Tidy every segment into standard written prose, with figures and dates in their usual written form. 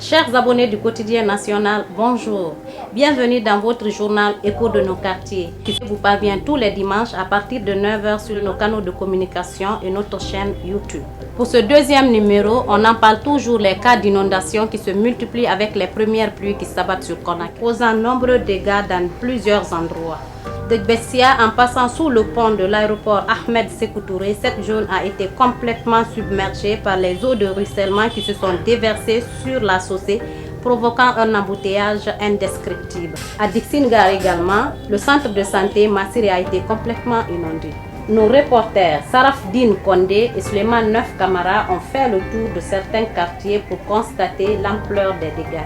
Chers abonnés du quotidien national, bonjour. Bienvenue dans votre journal Écho de nos quartiers qui vous parvient tous les dimanches à partir de 9h sur nos canaux de communication et notre chaîne YouTube. Pour ce deuxième numéro, on en parle toujours les cas d'inondation qui se multiplient avec les premières pluies qui s'abattent sur Conakry, causant nombreux dégâts dans plusieurs endroits. De Gbessia en passant sous le pont de l'aéroport Ahmed Sékou Touré, cette zone a été complètement submergée par les eaux de ruissellement qui se sont déversées sur la chaussée, provoquant un embouteillage indescriptible. À Dixingar également, le centre de santé Massiri a été complètement inondé. Nos reporters Sarafdine Kondé et Suleiman Neuf Kamara ont fait le tour de certains quartiers pour constater l'ampleur des dégâts.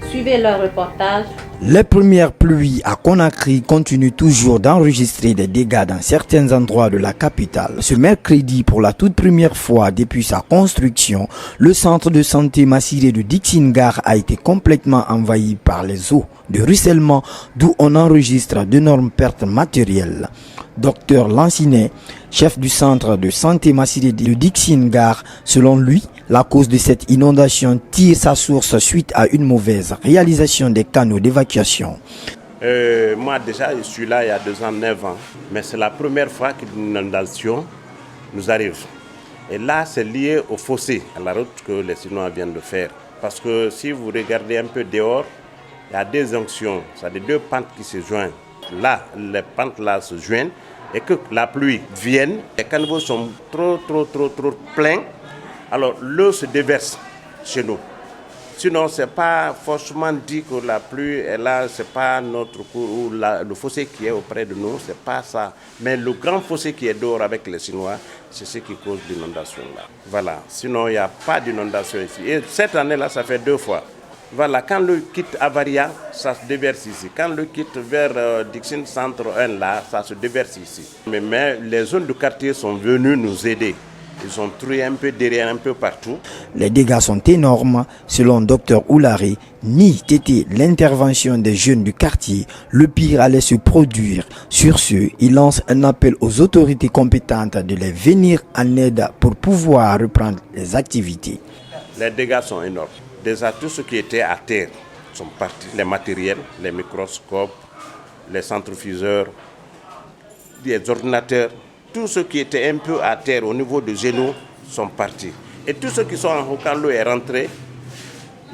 Suivez leur reportage. Les premières pluies à Conakry continuent toujours d'enregistrer des dégâts dans certains endroits de la capitale. Ce mercredi, pour la toute première fois depuis sa construction, le centre de santé Massiré de Dixingar a été complètement envahi par les eaux de ruissellement, d'où on enregistre d'énormes pertes matérielles. Docteur Lancinet, chef du centre de santé Massiré de Dixingar, selon lui, la cause de cette inondation tire sa source suite à une mauvaise réalisation des canaux d'évacuation. Moi déjà, je suis là il y a 2 ans, 9 ans, mais c'est la première fois qu'une inondation nous arrive. Et là, c'est lié au fossé, à la route que les Chinois viennent de faire. Parce que si vous regardez un peu dehors, il y a des jonctions, c'est-à-dire 2 pentes qui se joignent. Là, les pentes là se joignent et que la pluie vienne, les caniveaux sont trop pleins. Alors l'eau se déverse chez nous. Sinon, ce n'est pas forcément dit que la pluie est là, ce n'est pas notre cours ou le fossé qui est auprès de nous, ce n'est pas ça. Mais le grand fossé qui est dehors avec les Chinois, c'est ce qui cause l'inondation là. Voilà, sinon il n'y a pas d'inondation ici. Et cette année-là, ça fait 2 fois. Voilà, quand le quitte Avaria, ça se déverse ici. Quand le quitte vers Dixine Centre 1, là, ça se déverse ici. Mais les zones de quartier sont venues nous aider. Ils ont trouvé un peu derrière, un peu partout. Les dégâts sont énormes. Selon Dr Oulari, ni été l'intervention des jeunes du quartier, le pire allait se produire. Sur ce, il lance un appel aux autorités compétentes de les venir en aide pour pouvoir reprendre les activités. Les dégâts sont énormes. Déjà, tout ce qui était à terre sont partis. Les matériels, les microscopes, les centrifugeurs, les ordinateurs. Tout ce qui était un peu à terre au niveau de genoux sont partis. Et tous ceux qui sont en haut, quand l'eau est rentrée,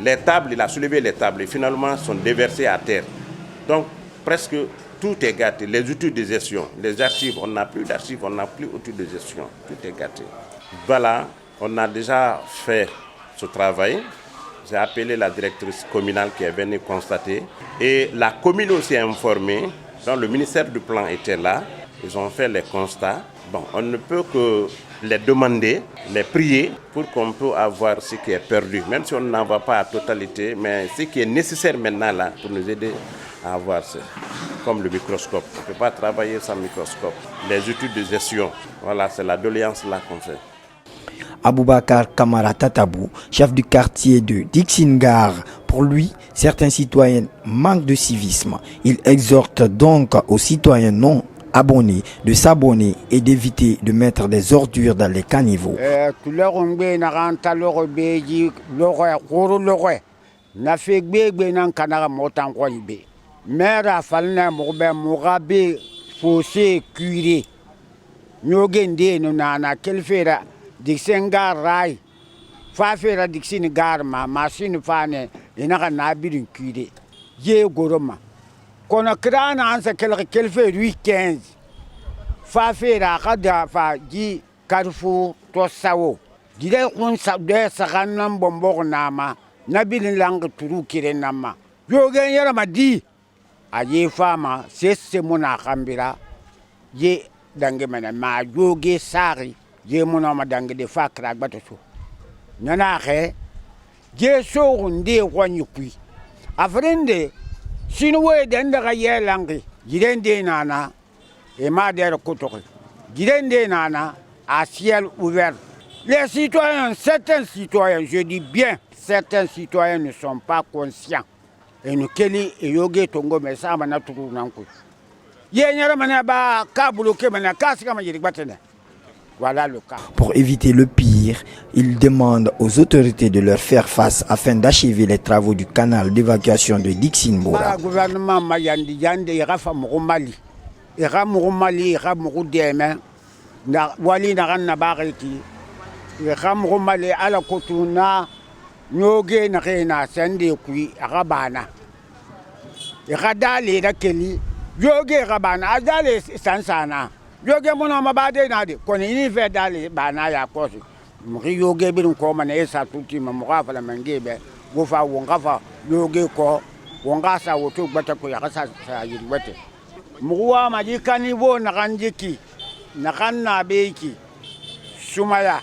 les tables, il a soulevé les tables et finalement sont déversés à terre. Donc presque tout est gâté. Les outils de gestion, les archives, on n'a plus d'archives, on n'a plus d'outils de gestion. Tout est gâté. Voilà, on a déjà fait ce travail. J'ai appelé la directrice communale qui est venue constater. Et la commune aussi est informée. Donc le ministère du Plan était là. Ils ont fait les constats. Bon, on ne peut que les demander, les prier pour qu'on puisse avoir ce qui est perdu. Même si on n'en va pas à totalité, mais ce qui est nécessaire maintenant là pour nous aider à avoir ça. Comme le microscope. On ne peut pas travailler sans microscope. Les outils de gestion, voilà, c'est la doléance là qu'on fait. Aboubakar Kamara Tatabou, chef du quartier de Dixingar, pour lui, certains citoyens manquent de civisme. Il exhorte donc aux citoyens non abonnés de s'abonner et d'éviter de mettre des ordures dans les caniveaux. Dixingar rai fa fera Dixingar ma machine fane ina na birin cuire ye goroma kono krana ansa kel fe 8-15 fa fera kada fa ji Carrefour to sawo dire on sa de saganam bombo nama na birin lang turu kire nama yogen yara madi aye fama sesse mona khambira ye dange mana ma yoge sari je mona madange de fakra gbatoso nana xe je so nde wani kui afrende sinwe den daga yelangi jirende nana et ma der kotoki jirende nana à ciel ouvert. Les citoyens, certains citoyens, je dis bien certains citoyens ne sont pas conscients et nous keli et yoge tongo mais ça mana turu nanku yenyara mana ba ka bloqué mana ka sika ma yiri batene. Voilà le cas. Pour éviter le pire, pire, ils demandent aux autorités de leur faire face afin d'achever les travaux du canal d'évacuation de Dixine-Bora. Le gouvernement m'a dit qu'il y a Mali. Il y a Mali, il y a Deme. Wali na na bariki. Il y a Mali à la Kotuna. Nyoge na rena sende kui rabana. Il y a Dali na Keli. Yoge rabana. Adale sansana. Yoge mona mabade na de. Koni ni fe dali bana ya kosi. Mri yoge bi ko man esa tuti ma mugafa la mangebe. Go fa wongafa yoge ko wongasa woto gbata ko ya kasa sa yirwete. Muwa majikani wo na kanjiki. Na kanna beki. Sumaya.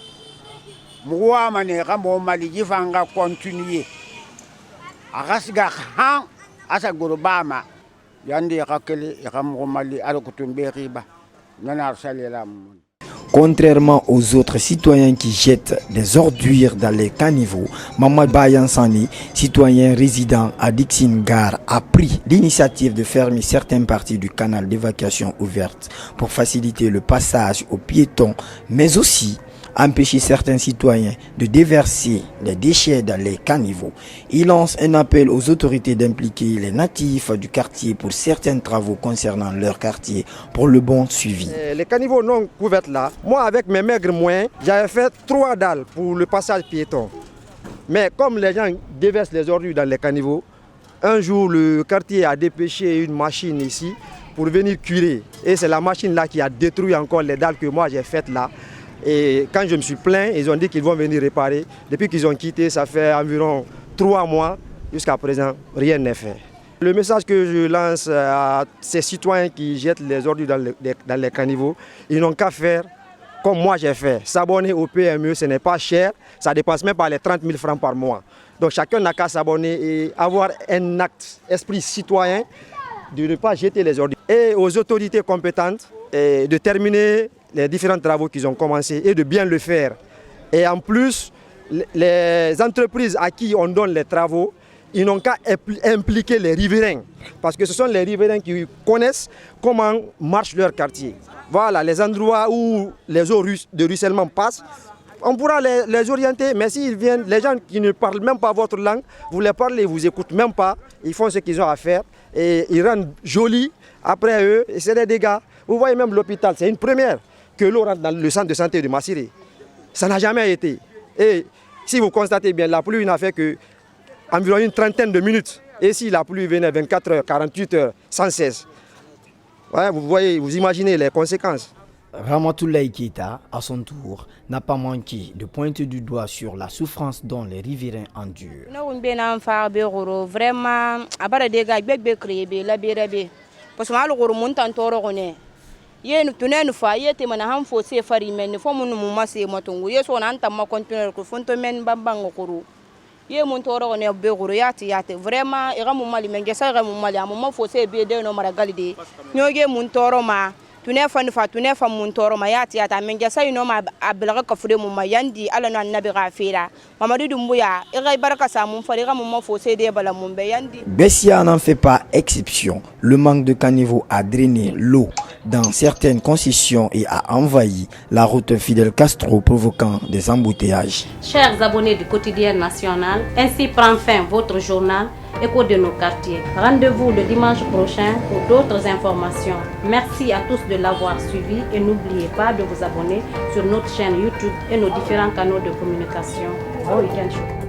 Muwa mane kamo mali jifanga continuer. Akasiga han asa gorobama. Yandi yakakele yakamu mali alokutumbe riba. Contrairement aux autres citoyens qui jettent des ordures dans les caniveaux, Mamad Bayansani, citoyen résident à Dixine-Gare, a pris l'initiative de fermer certaines parties du canal d'évacuation ouverte pour faciliter le passage aux piétons, mais aussi empêcher certains citoyens de déverser les déchets dans les caniveaux. Il lance un appel aux autorités d'impliquer les natifs du quartier pour certains travaux concernant leur quartier pour le bon suivi. Les caniveaux non couverts là, moi avec mes maigres moyens, j'avais fait 3 dalles pour le passage piéton. Mais comme les gens déversent les ordures dans les caniveaux, un jour le quartier a dépêché une machine ici pour venir curer. Et c'est la machine là qui a détruit encore les dalles que moi j'ai faites là. Et quand je me suis plaint, ils ont dit qu'ils vont venir réparer. Depuis qu'ils ont quitté, ça fait environ 3 mois. Jusqu'à présent, rien n'est fait. Le message que je lance à ces citoyens qui jettent les ordures dans les caniveaux, ils n'ont qu'à faire comme moi j'ai fait. S'abonner au PME, ce n'est pas cher. Ça ne dépasse même pas les 30 000 francs par mois. Donc chacun n'a qu'à s'abonner et avoir un acte, esprit citoyen, de ne pas jeter les ordures. Et aux autorités compétentes de terminer les différents travaux qu'ils ont commencé et de bien le faire. Et en plus, les entreprises à qui on donne les travaux, ils n'ont qu'à impliquer les riverains. Parce que ce sont les riverains qui connaissent comment marche leur quartier. Voilà, les endroits où les eaux de ruissellement passent, on pourra les orienter, mais s'ils viennent, les gens qui ne parlent même pas votre langue, vous les parlez, ils ne vous écoutent même pas, ils font ce qu'ils ont à faire et ils rendent joli après eux, et c'est des dégâts. Vous voyez même l'hôpital, c'est une première que l'eau rentre dans le centre de santé de Massiré. Ça n'a jamais été. Et si vous constatez bien, la pluie n'a fait que environ une trentaine de minutes. Et si la pluie venait 24 heures, 48 heures, sans cesse, ouais, vous voyez, vous imaginez les conséquences. Ramatoulaye Keita, à son tour, n'a pas manqué de pointer du doigt sur la souffrance dont les riverains endurent. Vraiment, yen tunen fa yete mana han fo se fari men fo mun mu mase motongu yeso nan tamma continuer ko fonto men bambango kuru ye mun toro ne be guru yati vraiment e gamu mali men gesa gamu mali am mo fo se be de no mara galide nyoge mun toro ma tune fa mun toro ma yati men gesa no ma ablaga ka fude mun ma yandi ala no annabi gafira mamadu dumbuya e gay baraka sa mun fari gamu mo fo se de bala mun be yandi. Bessia n'en fait pas exception. Le manque de caniveaux a drainé l'eau dans certaines concessions et a envahi la route Fidel Castro, provoquant des embouteillages. Chers abonnés du quotidien national, ainsi prend fin votre journal Écho de nos quartiers. Rendez-vous le dimanche prochain pour d'autres informations. Merci à tous de l'avoir suivi et n'oubliez pas de vous abonner sur notre chaîne YouTube et nos différents canaux de communication. Bon week-end chaud.